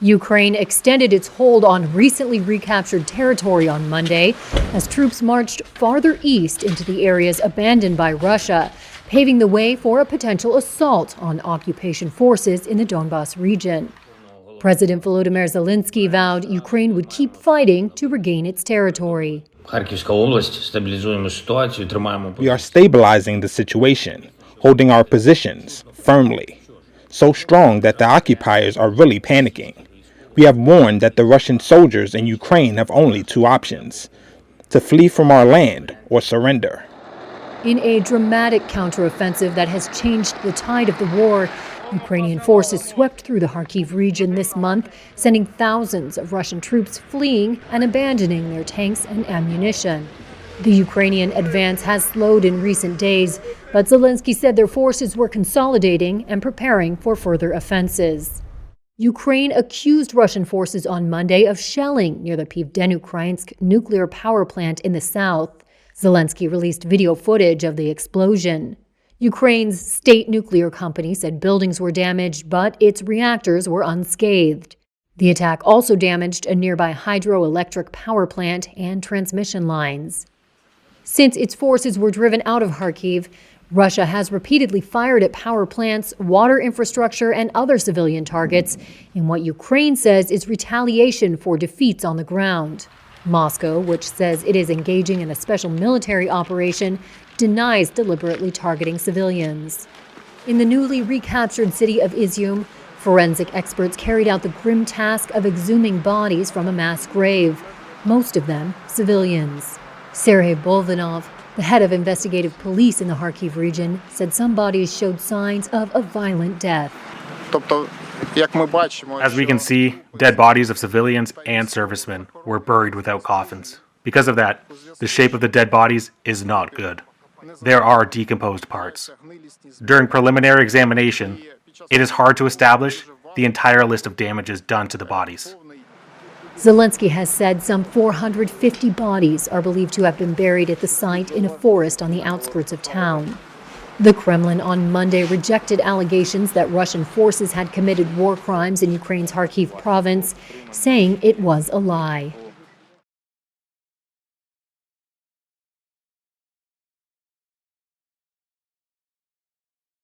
Ukraine extended its hold on recently recaptured territory on Monday as troops marched farther east into the areas abandoned by Russia, paving the way for a potential assault on occupation forces in the Donbas region. President Volodymyr Zelensky vowed Ukraine would keep fighting to regain its territory. We are stabilizing the situation, holding our positions firmly, so strong that the occupiers are really panicking. We have warned that the Russian soldiers in Ukraine have only two options: to flee from our land or surrender. In a dramatic counteroffensive that has changed the tide of the war, Ukrainian forces swept through the Kharkiv region this month, sending thousands of Russian troops fleeing and abandoning their tanks and ammunition. The Ukrainian advance has slowed in recent days, but Zelensky said their forces were consolidating and preparing for further offenses. Ukraine accused Russian forces on Monday of shelling near the Pivdenu-Ukrainsk nuclear power plant in the south. Zelensky released video footage of the explosion. Ukraine's state nuclear company said buildings were damaged, but its reactors were unscathed. The attack also damaged a nearby hydroelectric power plant and transmission lines. Since its forces were driven out of Kharkiv, Russia has repeatedly fired at power plants, water infrastructure, and other civilian targets in what Ukraine says is retaliation for defeats on the ground. Moscow, which says it is engaging in a special military operation, denies deliberately targeting civilians. In the newly recaptured city of Izium, forensic experts carried out the grim task of exhuming bodies from a mass grave, most of them civilians. Sergei Bolvanov, the head of investigative police in the Kharkiv region, said some bodies showed signs of a violent death. As we can see, dead bodies of civilians and servicemen were buried without coffins. Because of that, the shape of the dead bodies is not good. There are decomposed parts. During preliminary examination, it is hard to establish the entire list of damages done to the bodies. Zelensky has said some 450 bodies are believed to have been buried at the site in a forest on the outskirts of town. The Kremlin on Monday rejected allegations that Russian forces had committed war crimes in Ukraine's Kharkiv province, saying it was a lie.